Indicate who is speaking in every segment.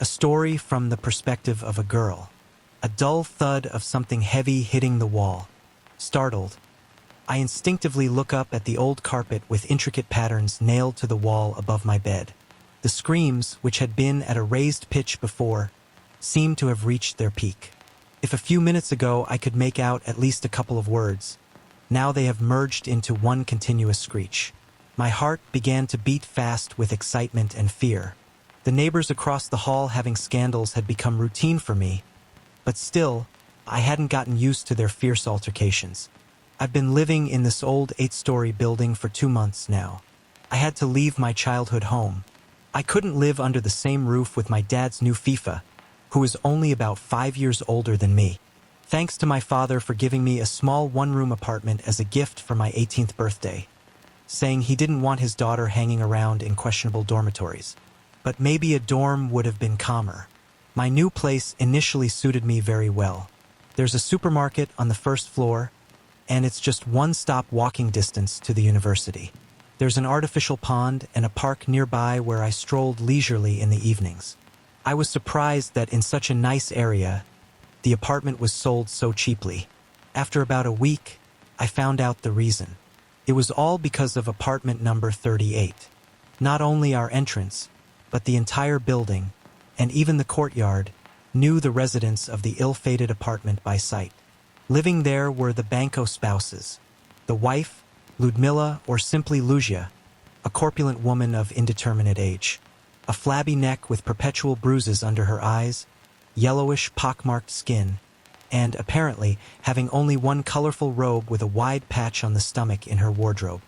Speaker 1: A story from the perspective of a girl. A dull thud of something heavy hitting the wall. Startled, I instinctively look up at the old carpet with intricate patterns nailed to the wall above my bed. The screams, which had been at a raised pitch before, seemed to have reached their peak. If a few minutes ago I could make out at least a couple of words, now they have merged into one continuous screech. My heart began to beat fast with excitement and fear. The neighbors across the hall having scandals had become routine for me, but still, I hadn't gotten used to their fierce altercations. I've been living in this old 8-story building for 2 months now. I had to leave my childhood home. I couldn't live under the same roof with my dad's new FIFA, who is only about 5 years older than me. Thanks to my father for giving me a small one-room apartment as a gift for my 18th birthday, saying he didn't want his daughter hanging around in questionable dormitories. But maybe a dorm would have been calmer. My new place initially suited me very well. There's a supermarket on the first floor, and it's just one-stop walking distance to the university. There's an artificial pond and a park nearby where I strolled leisurely in the evenings. I was surprised that in such a nice area, the apartment was sold so cheaply. After about a week, I found out the reason. It was all because of apartment number 38. Not only our entrance, but the entire building, and even the courtyard, knew the residents of the ill-fated apartment by sight. Living there were the Banco spouses, the wife, Ludmila, or simply Luzia, a corpulent woman of indeterminate age. A flabby neck with perpetual bruises under her eyes, yellowish, pockmarked skin, and, apparently, having only one colorful robe with a wide patch on the stomach in her wardrobe.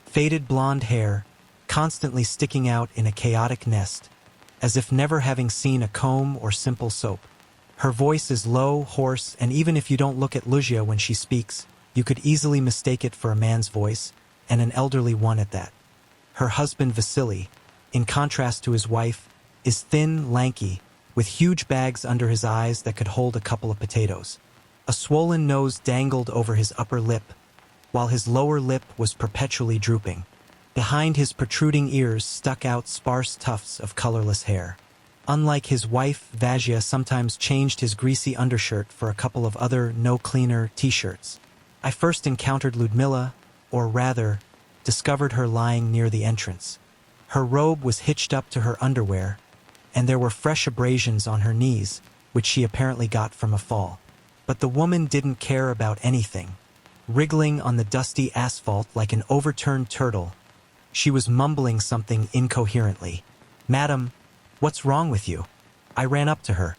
Speaker 1: Faded blonde hair, constantly sticking out in a chaotic nest, as if never having seen a comb or simple soap. Her voice is low, hoarse, and even if you don't look at Luzia when she speaks, you could easily mistake it for a man's voice, and an elderly one at that. Her husband Vasily, in contrast to his wife, is thin, lanky, with huge bags under his eyes that could hold a couple of potatoes. A swollen nose dangled over his upper lip, while his lower lip was perpetually drooping. Behind his protruding ears stuck out sparse tufts of colorless hair. Unlike his wife, Vazia sometimes changed his greasy undershirt for a couple of other no-cleaner t-shirts. I first encountered Ludmila, or rather, discovered her lying near the entrance. Her robe was hitched up to her underwear, and there were fresh abrasions on her knees, which she apparently got from a fall. But the woman didn't care about anything. Wriggling on the dusty asphalt like an overturned turtle, she was mumbling something incoherently. "Madam, what's wrong with you?" I ran up to her,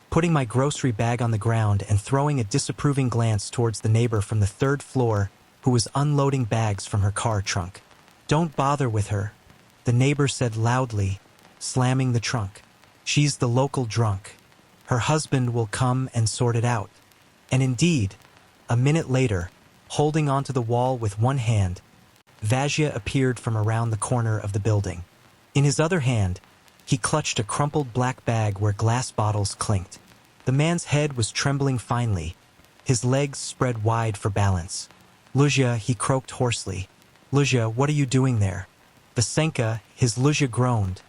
Speaker 1: putting my grocery bag on the ground and throwing a disapproving glance towards the neighbor from the 3rd floor who was unloading bags from her car trunk. "Don't bother with her," the neighbor said loudly, slamming the trunk. "She's the local drunk. Her husband will come and sort it out." And indeed, a minute later, holding onto the wall with one hand, Vazia appeared from around the corner of the building. In his other hand, he clutched a crumpled black bag where glass bottles clinked. The man's head was trembling finely, his legs spread wide for balance. "Luzia," he croaked hoarsely. "Luzia, what are you doing there?" "Vasenka," his Luzia groaned,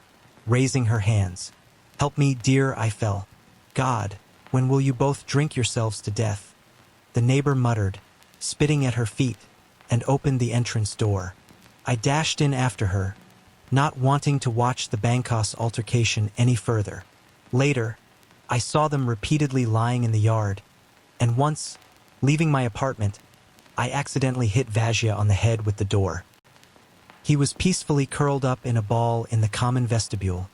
Speaker 1: raising her hands. "Help me, dear," I fell. "God, when will you both drink yourselves to death?" The neighbor muttered, spitting at her feet, and opened the entrance door. I dashed in after her, not wanting to watch the Bankos altercation any further. Later, I saw them repeatedly lying in the yard, and once, leaving my apartment, I accidentally hit Vazia on the head with the door. He was peacefully curled up in a ball in the common vestibule,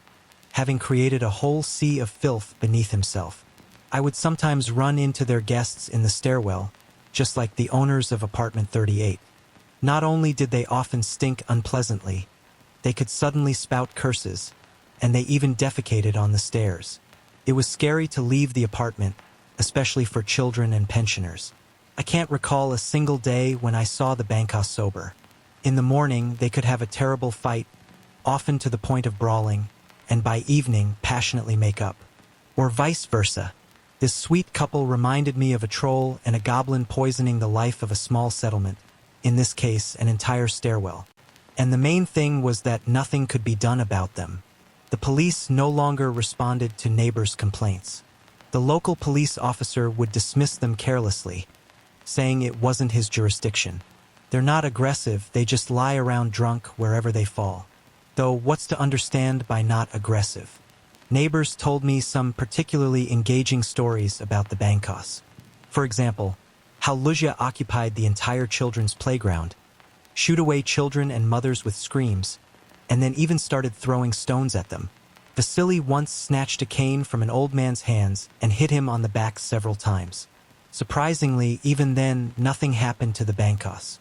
Speaker 1: having created a whole sea of filth beneath himself. I would sometimes run into their guests in the stairwell, just like the owners of apartment 38. Not only did they often stink unpleasantly, they could suddenly spout curses, and they even defecated on the stairs. It was scary to leave the apartment, especially for children and pensioners. I can't recall a single day when I saw the Bankos sober. In the morning, they could have a terrible fight, often to the point of brawling, and by evening, passionately make up. Or vice versa. This sweet couple reminded me of a troll and a goblin poisoning the life of a small settlement, in this case, an entire stairwell. And the main thing was that nothing could be done about them. The police no longer responded to neighbors' complaints. The local police officer would dismiss them carelessly, saying it wasn't his jurisdiction. They're not aggressive, they just lie around drunk wherever they fall. Though what's to understand by not aggressive? Neighbors told me some particularly engaging stories about the Bangkos. For example, how Luzia occupied the entire children's playground, shooed away children and mothers with screams, and then even started throwing stones at them. Vasily once snatched a cane from an old man's hands and hit him on the back several times. Surprisingly, even then, nothing happened to the Bangkos.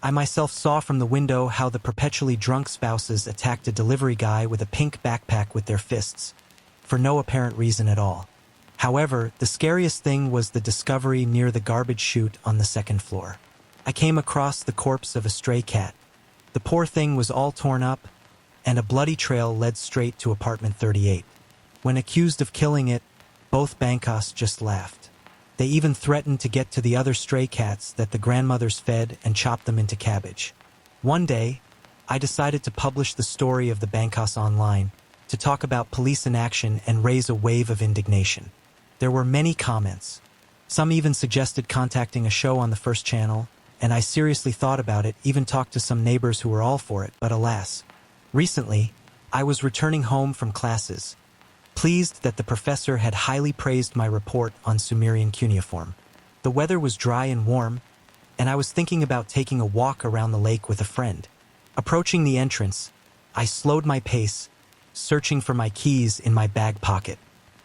Speaker 1: I myself saw from the window how the perpetually drunk spouses attacked a delivery guy with a pink backpack with their fists, for no apparent reason at all. However, the scariest thing was the discovery near the garbage chute on the second floor. I came across the corpse of a stray cat. The poor thing was all torn up, and a bloody trail led straight to apartment 38. When accused of killing it, both Bangkos just laughed. They even threatened to get to the other stray cats that the grandmothers fed and chop them into cabbage. One day, I decided to publish the story of the Bangkos online, to talk about police inaction and raise a wave of indignation. There were many comments. Some even suggested contacting a show on the First Channel, and I seriously thought about it, even talked to some neighbors who were all for it, but alas. Recently, I was returning home from classes, pleased that the professor had highly praised my report on Sumerian cuneiform. The weather was dry and warm, and I was thinking about taking a walk around the lake with a friend. Approaching the entrance, I slowed my pace, searching for my keys in my bag pocket.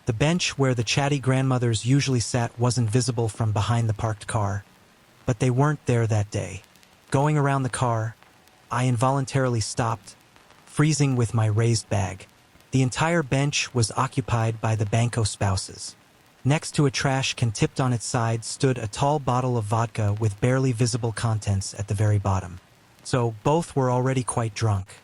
Speaker 1: The bench where the chatty grandmothers usually sat wasn't visible from behind the parked car, but they weren't there that day. Going around the car, I involuntarily stopped, freezing with my raised bag. The entire bench was occupied by the Banco spouses. Next to a trash can tipped on its side stood a tall bottle of vodka with barely visible contents at the very bottom. So both were already quite drunk.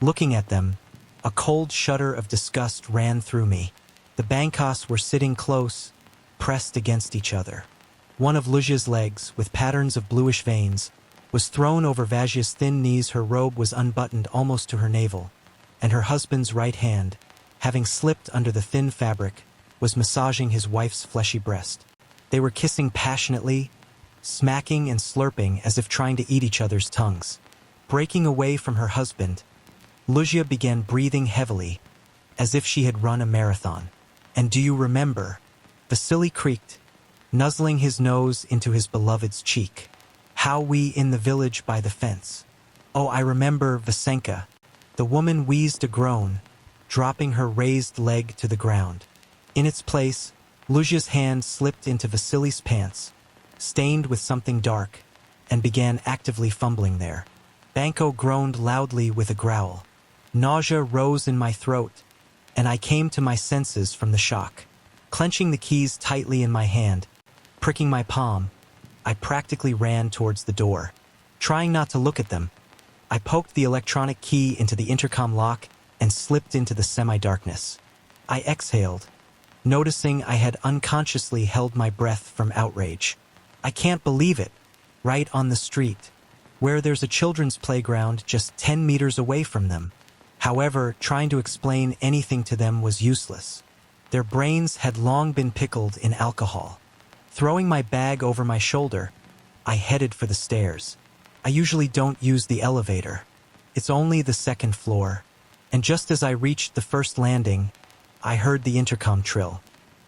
Speaker 1: Looking at them, a cold shudder of disgust ran through me. The Bangkos were sitting close, pressed against each other. One of Luzia's legs, with patterns of bluish veins, was thrown over Vajia's thin knees. Her robe was unbuttoned almost to her navel, and her husband's right hand, having slipped under the thin fabric, was massaging his wife's fleshy breast. They were kissing passionately, smacking and slurping as if trying to eat each other's tongues. Breaking away from her husband, Luzia began breathing heavily, as if she had run a marathon. "And do you remember?" Vasily creaked, nuzzling his nose into his beloved's cheek. "How we in the village by the fence." "Oh, I remember, Vasenka." The woman wheezed a groan, dropping her raised leg to the ground. In its place, Luzia's hand slipped into Vasily's pants, stained with something dark, and began actively fumbling there. Banco groaned loudly with a growl. Nausea rose in my throat, and I came to my senses from the shock. Clenching the keys tightly in my hand, pricking my palm, I practically ran towards the door. Trying not to look at them, I poked the electronic key into the intercom lock and slipped into the semi-darkness. I exhaled, noticing I had unconsciously held my breath from outrage. I can't believe it. Right on the street, where there's a children's playground just 10 meters away from them. However, trying to explain anything to them was useless. Their brains had long been pickled in alcohol. Throwing my bag over my shoulder, I headed for the stairs. I usually don't use the elevator. It's only the second floor. And just as I reached the first landing, I heard the intercom trill.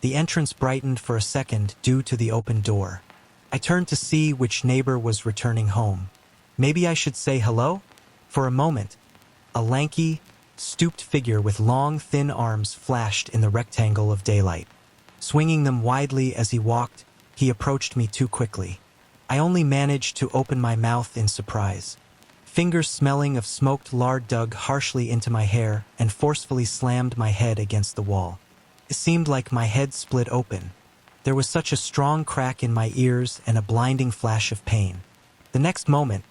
Speaker 1: The entrance brightened for a second due to the open door. I turned to see which neighbor was returning home. Maybe I should say hello? For a moment, a lanky, stooped figure with long, thin arms flashed in the rectangle of daylight. Swinging them widely as he walked, he approached me too quickly. I only managed to open my mouth in surprise. Fingers smelling of smoked lard dug harshly into my hair and forcefully slammed my head against the wall. It seemed like my head split open. There was such a strong crack in my ears and a blinding flash of pain. The next moment,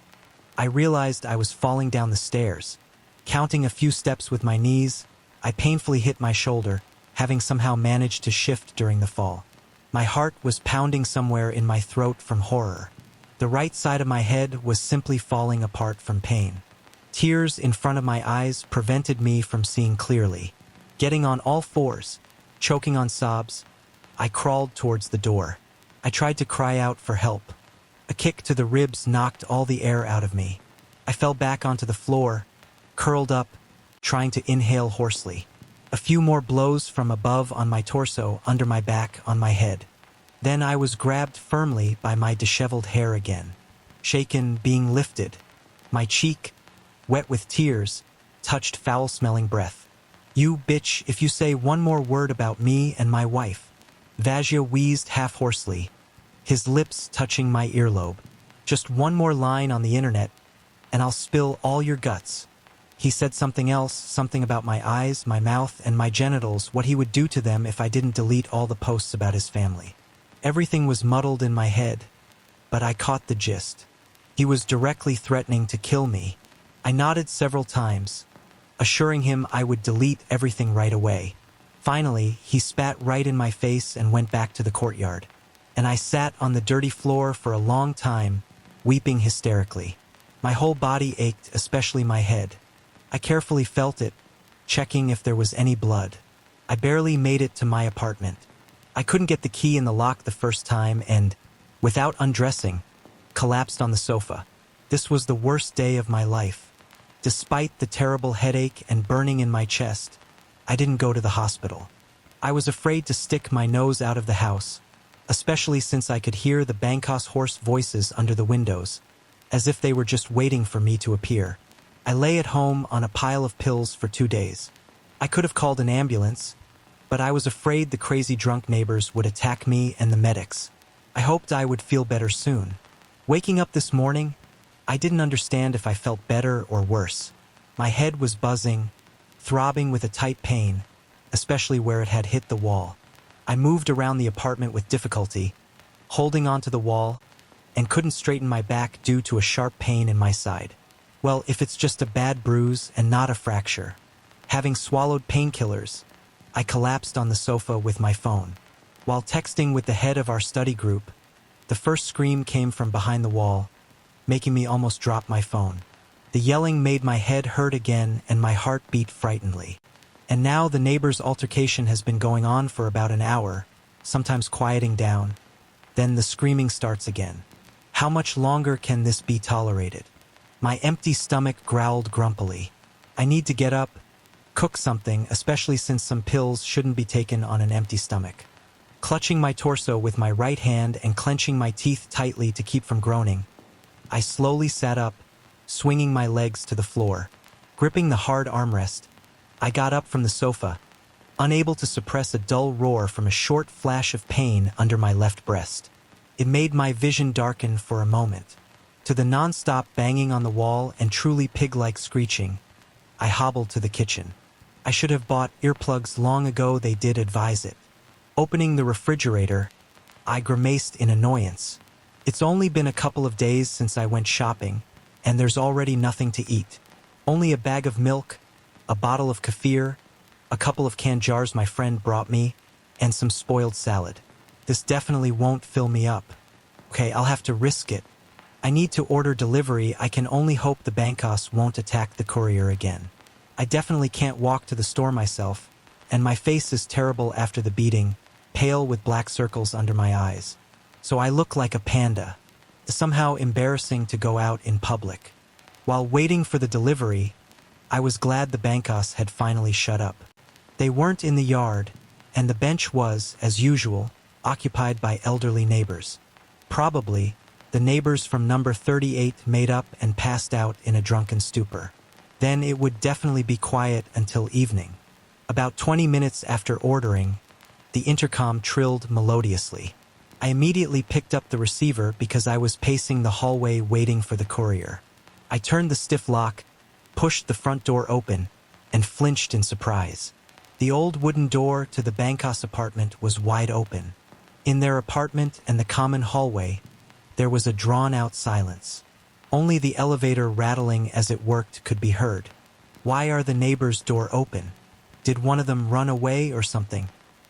Speaker 1: I realized I was falling down the stairs. Counting a few steps with my knees, I painfully hit my shoulder, having somehow managed to shift during the fall. My heart was pounding somewhere in my throat from horror. The right side of my head was simply falling apart from pain. Tears in front of my eyes prevented me from seeing clearly. Getting on all fours, choking on sobs, I crawled towards the door. I tried to cry out for help. A kick to the ribs knocked all the air out of me. I fell back onto the floor, curled up, trying to inhale hoarsely. A few more blows from above on my torso, under my back, on my head. Then I was grabbed firmly by my disheveled hair again. Shaken, being lifted. My cheek, wet with tears, touched foul-smelling breath. "You bitch, if you say one more word about me and my wife." Vajja wheezed half-hoarsely, his lips touching my earlobe. "Just one more line on the internet, and I'll spill all your guts." He said something else, something about my eyes, my mouth, and my genitals, what he would do to them if I didn't delete all the posts about his family. Everything was muddled in my head, but I caught the gist. He was directly threatening to kill me. I nodded several times, assuring him I would delete everything right away. Finally, he spat right in my face and went back to the courtyard. And I sat on the dirty floor for a long time, weeping hysterically. My whole body ached, especially my head. I carefully felt it, checking if there was any blood. I barely made it to my apartment. I couldn't get the key in the lock the first time and, without undressing, collapsed on the sofa. This was the worst day of my life. Despite the terrible headache and burning in my chest, I didn't go to the hospital. I was afraid to stick my nose out of the house, especially since I could hear the Bangkok's hoarse voices under the windows, as if they were just waiting for me to appear. I lay at home on a pile of pills for 2 days. I could have called an ambulance, but I was afraid the crazy drunk neighbors would attack me and the medics. I hoped I would feel better soon. Waking up this morning, I didn't understand if I felt better or worse. My head was buzzing, throbbing with a tight pain, especially where it had hit the wall. I moved around the apartment with difficulty, holding onto the wall, and couldn't straighten my back due to a sharp pain in my side. Well, if it's just a bad bruise and not a fracture. Having swallowed painkillers, I collapsed on the sofa with my phone. While texting with the head of our study group, the first scream came from behind the wall, making me almost drop my phone. The yelling made my head hurt again and my heart beat frighteningly. And now the neighbors' altercation has been going on for about an hour, sometimes quieting down. Then the screaming starts again. How much longer can this be tolerated? My empty stomach growled grumpily. I need to get up, cook something, especially since some pills shouldn't be taken on an empty stomach. Clutching my torso with my right hand and clenching my teeth tightly to keep from groaning, I slowly sat up, swinging my legs to the floor. Gripping the hard armrest, I got up from the sofa, unable to suppress a dull roar from a short flash of pain under my left breast. It made my vision darken for a moment. To the non-stop banging on the wall and truly pig-like screeching, I hobbled to the kitchen. I should have bought earplugs long ago, they did advise it. Opening the refrigerator, I grimaced in annoyance. It's only been a couple of days since I went shopping, and there's already nothing to eat. Only a bag of milk, a bottle of kefir, a couple of canned jars my friend brought me, and some spoiled salad. This definitely won't fill me up. Okay, I'll have to risk it. I need to order delivery. I can only hope the Bangkos won't attack the courier again. I definitely can't walk to the store myself, and my face is terrible after the beating, pale with black circles under my eyes. So I look like a panda. It's somehow embarrassing to go out in public. While waiting for the delivery, I was glad the Bangkos had finally shut up. They weren't in the yard, and the bench was, as usual, occupied by elderly neighbors. Probably, the neighbors from number 38 made up and passed out in a drunken stupor. Then it would definitely be quiet until evening. About 20 minutes after ordering, the intercom trilled melodiously. I immediately picked up the receiver because I was pacing the hallway waiting for the courier. I turned the stiff lock, pushed the front door open, and flinched in surprise. The old wooden door to the Bangkos apartment was wide open. In their apartment and the common hallway, there was a drawn-out silence. Only the elevator rattling as it worked could be heard. Why are the neighbors' door open? Did one of them run away or something?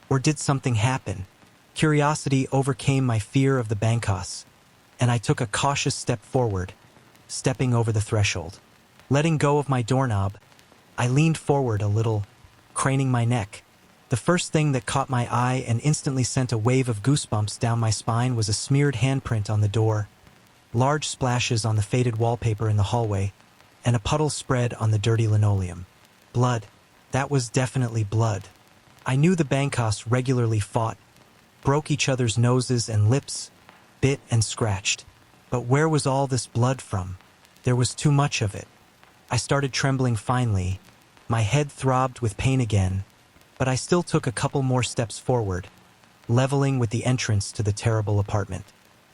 Speaker 1: Or did something happen? Curiosity overcame my fear of the Bangkos, and I took a cautious step forward, stepping over the threshold. Letting go of my doorknob, I leaned forward a little, craning my neck. The first thing that caught my eye and instantly sent a wave of goosebumps down my spine was a smeared handprint on the door, large splashes on the faded wallpaper in the hallway, and a puddle spread on the dirty linoleum. Blood. That was definitely blood. I knew the Bangkos regularly fought, broke each other's noses and lips, bit and scratched. But where was all this blood from? There was too much of it. I started trembling finally. My head throbbed with pain again, but I still took a couple more steps forward, leveling with the entrance to the terrible apartment.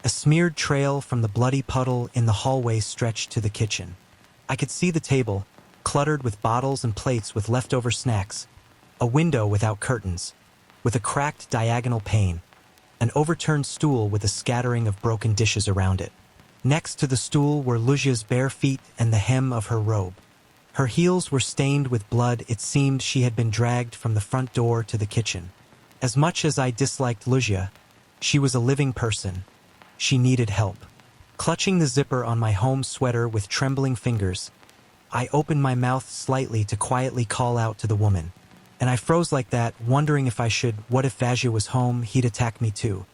Speaker 1: A smeared trail from the bloody puddle in the hallway stretched to the kitchen. I could see the table, cluttered with bottles and plates with leftover snacks, a window without curtains, with a cracked diagonal pane, an overturned stool with a scattering of broken dishes around it. Next to the stool were Luzia's bare feet and the hem of her robe. Her heels were stained with blood. It seemed she had been dragged from the front door to the kitchen. As much as I disliked Luzia, she was a living person. She needed help. Clutching the zipper on my home sweater with trembling fingers, I opened my mouth slightly to quietly call out to the woman. And I froze like that, wondering if I should. What if Vazia was home? He'd attack me too.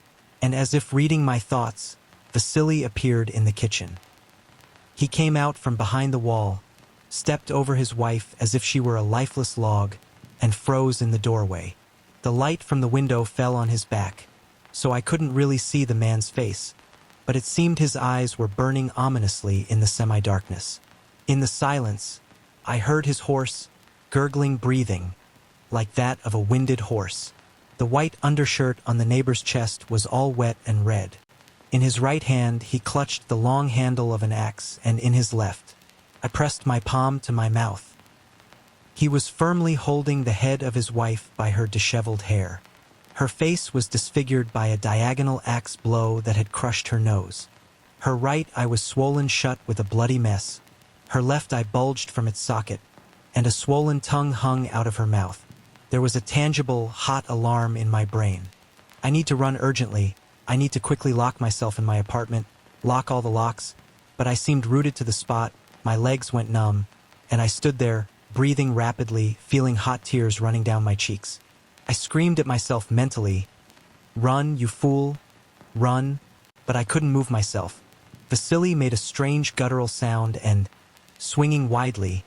Speaker 1: And as if reading my thoughts, Vasily appeared in the kitchen. He came out from behind the wall, stepped over his wife as if she were a lifeless log, and froze in the doorway. The light from the window fell on his back, so I couldn't really see the man's face, but it seemed his eyes were burning ominously in the semi-darkness. In the silence, I heard his hoarse, gurgling breathing, like that of a winded horse. The white undershirt on the neighbor's chest was all wet and red. In his right hand, he clutched the long handle of an axe, and in his left, I pressed my palm to my mouth. He was firmly holding the head of his wife by her disheveled hair. Her face was disfigured by a diagonal axe blow that had crushed her nose. Her right eye was swollen shut with a bloody mess. Her left eye bulged from its socket, and a swollen tongue hung out of her mouth. There was a tangible, hot alarm in my brain. I need to run urgently. I need to quickly lock myself in my apartment, lock all the locks, but I seemed rooted to the spot. My legs went numb, and I stood there, breathing rapidly, feeling hot tears running down my cheeks. I screamed at myself mentally, "Run, you fool! Run!" But I couldn't move myself. Vasily made a strange guttural sound and, swinging widely,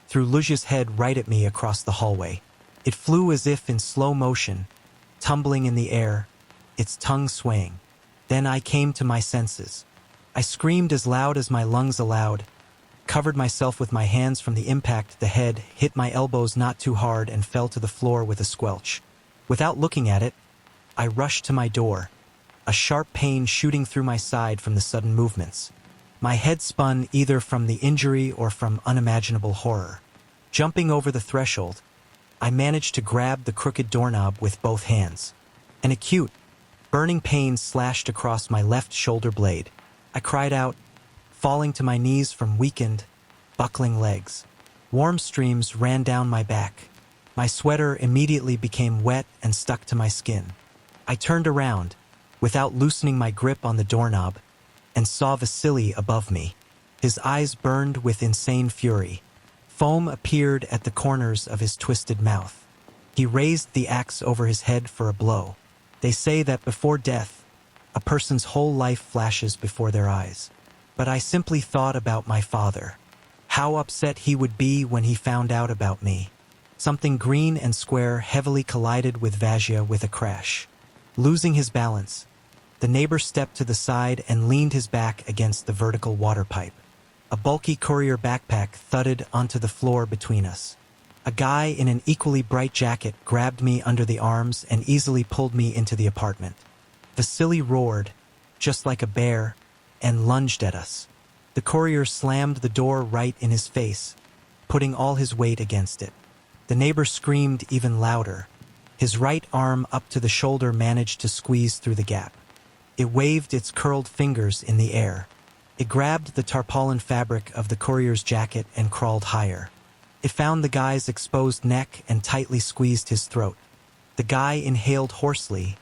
Speaker 1: threw Luzia's head right at me across the hallway. It flew as if in slow motion, tumbling in the air, its tongue swaying. Then I came to my senses. I screamed as loud as my lungs allowed, covered myself with my hands from the impact. The head hit my elbows not too hard and fell to the floor with a squelch. Without looking at it, I rushed to my door, a sharp pain shooting through my side from the sudden movements. My head spun either from the injury or from unimaginable horror. Jumping over the threshold, I managed to grab the crooked doorknob with both hands. An acute, burning pain slashed across my left shoulder blade. I cried out, falling to my knees from weakened, buckling legs. Warm streams ran down my back. My sweater immediately became wet and stuck to my skin. I turned around, without loosening my grip on the doorknob, and saw Vasily above me. His eyes burned with insane fury. Foam appeared at the corners of his twisted mouth. He raised the axe over his head for a blow. They say that before death, a person's whole life flashes before their eyes. But I simply thought about my father. How upset he would be when he found out about me. Something green and square heavily collided with Vazia with a crash. Losing his balance, the neighbor stepped to the side and leaned his back against the vertical water pipe. A bulky courier backpack thudded onto the floor between us. A guy in an equally bright jacket grabbed me under the arms and easily pulled me into the apartment. Vasily roared, just like a bear, and lunged at us. The courier slammed the door right in his face, putting all his weight against it. The neighbor screamed even louder. His right arm up to the shoulder managed to squeeze through the gap. It waved its curled fingers in the air. It grabbed the tarpaulin fabric of the courier's jacket and crawled higher. It found the guy's exposed neck and tightly squeezed his throat. The guy inhaled hoarsely.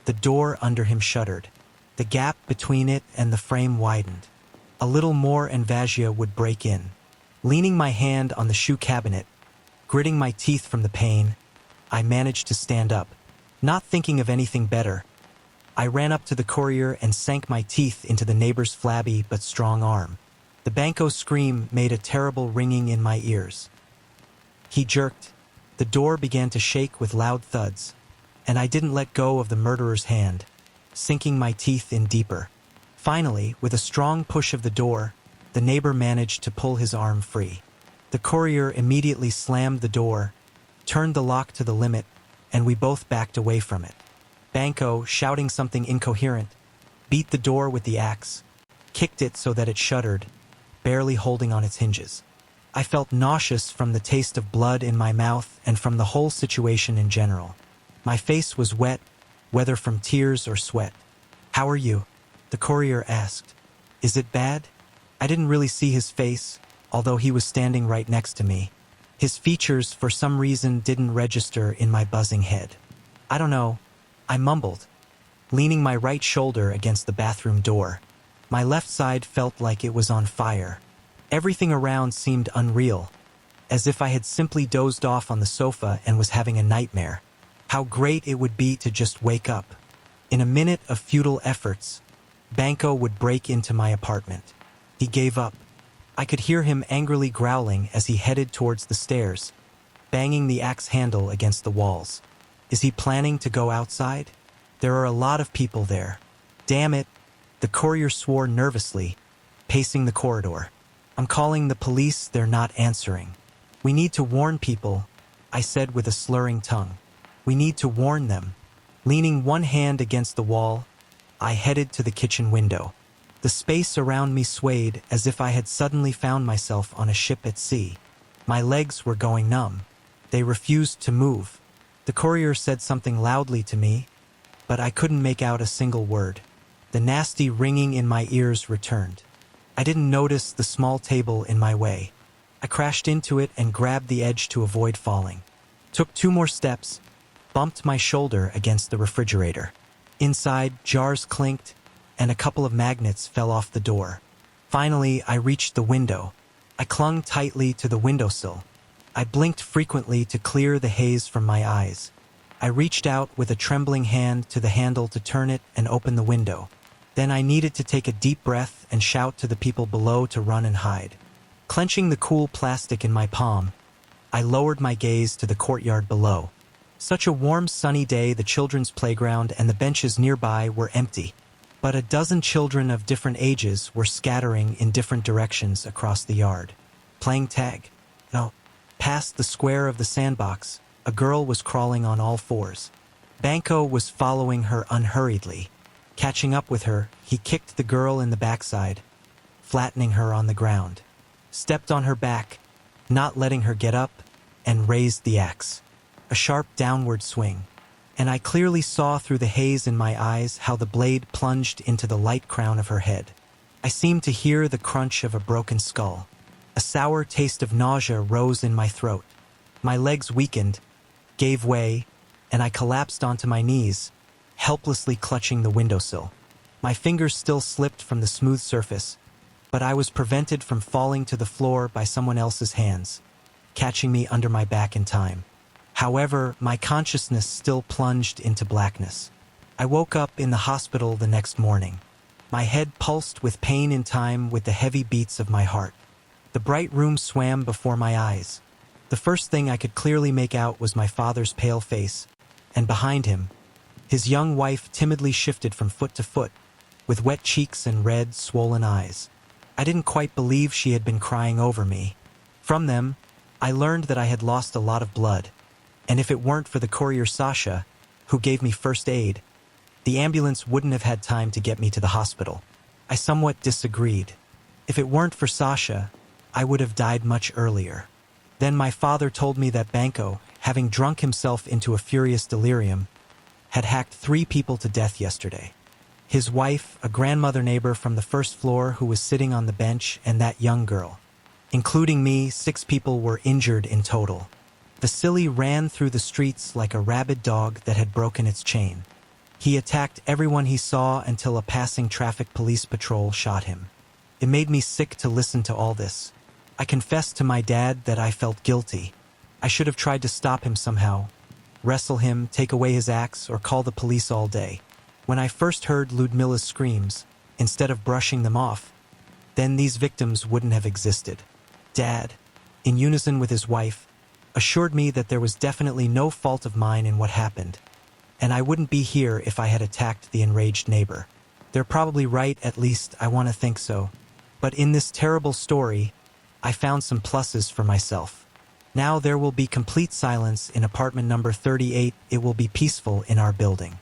Speaker 1: The door under him shuddered. The gap between it and the frame widened. A little more and Vazia would break in. Leaning my hand on the shoe cabinet, gritting my teeth from the pain, I managed to stand up. Not thinking of anything better, I ran up to the courier and sank my teeth into the neighbor's flabby but strong arm. The banco's scream made a terrible ringing in my ears. He jerked. The door began to shake with loud thuds, and I didn't let go of the murderer's hand, sinking my teeth in deeper. Finally, with a strong push of the door, the neighbor managed to pull his arm free. The courier immediately slammed the door, turned the lock to the limit, and we both backed away from it. Banco, shouting something incoherent, beat the door with the axe, kicked it so that it shuddered, barely holding on its hinges. I felt nauseous from the taste of blood in my mouth and from the whole situation in general. My face was wet, whether from tears or sweat. "How are you?" the courier asked. "Is it bad?" I didn't really see his face, although he was standing right next to me. His features, for some reason, didn't register in my buzzing head. "I don't know," I mumbled, leaning my right shoulder against the bathroom door. My left side felt like it was on fire. Everything around seemed unreal, as if I had simply dozed off on the sofa and was having a nightmare. How great it would be to just wake up. In a minute of futile efforts, Banco would break into my apartment. He gave up. I could hear him angrily growling as he headed towards the stairs, banging the axe handle against the walls. Is he planning to go outside? There are a lot of people there. Damn it, the courier swore nervously, pacing the corridor. "I'm calling the police, they're not answering. We need to warn people," I said with a slurring tongue. "We need to warn them." Leaning one hand against the wall, I headed to the kitchen window. The space around me swayed as if I had suddenly found myself on a ship at sea. My legs were going numb. They refused to move. The courier said something loudly to me, but I couldn't make out a single word. The nasty ringing in my ears returned. I didn't notice the small table in my way. I crashed into it and grabbed the edge to avoid falling. Took 2 more steps, bumped my shoulder against the refrigerator. Inside, jars clinked, and a couple of magnets fell off the door. Finally, I reached the window. I clung tightly to the windowsill. I blinked frequently to clear the haze from my eyes. I reached out with a trembling hand to the handle to turn it and open the window. Then I needed to take a deep breath and shout to the people below to run and hide. Clenching the cool plastic in my palm, I lowered my gaze to the courtyard below. Such a warm, sunny day, the children's playground and the benches nearby were empty. But a dozen children of different ages were scattering in different directions across the yard. Playing tag. No. Past the square of the sandbox, a girl was crawling on all fours. Banco was following her unhurriedly. Catching up with her, he kicked the girl in the backside, flattening her on the ground. Stepped on her back, not letting her get up, and raised the axe. A sharp downward swing, and I clearly saw through the haze in my eyes how the blade plunged into the light crown of her head. I seemed to hear the crunch of a broken skull. A sour taste of nausea rose in my throat. My legs weakened, gave way, and I collapsed onto my knees, helplessly clutching the windowsill. My fingers still slipped from the smooth surface, but I was prevented from falling to the floor by someone else's hands, catching me under my back in time. However, my consciousness still plunged into blackness. I woke up in the hospital the next morning. My head pulsed with pain in time with the heavy beats of my heart. The bright room swam before my eyes. The first thing I could clearly make out was my father's pale face, and behind him, his young wife timidly shifted from foot to foot, with wet cheeks and red, swollen eyes. I didn't quite believe she had been crying over me. From them, I learned that I had lost a lot of blood, and if it weren't for the courier Sasha, who gave me first aid, the ambulance wouldn't have had time to get me to the hospital. I somewhat disagreed. If it weren't for Sasha, I would have died much earlier. Then my father told me that Banco, having drunk himself into a furious delirium, had hacked 3 people to death yesterday. His wife, a grandmother neighbor from the first floor who was sitting on the bench, and that young girl. Including me, 6 people were injured in total. Vasily ran through the streets like a rabid dog that had broken its chain. He attacked everyone he saw until a passing traffic police patrol shot him. It made me sick to listen to all this. I confessed to my dad that I felt guilty. I should have tried to stop him somehow. wrestle him, take away his axe, or call the police all day. When I first heard Ludmila's screams, instead of brushing them off, then these victims wouldn't have existed. Dad, in unison with his wife, assured me that there was definitely no fault of mine in what happened, and I wouldn't be here if I had attacked the enraged neighbor. They're probably right, at least I want to think so. But in this terrible story, I found some pluses for myself. Now there will be complete silence in apartment number 38. It will be peaceful in our building.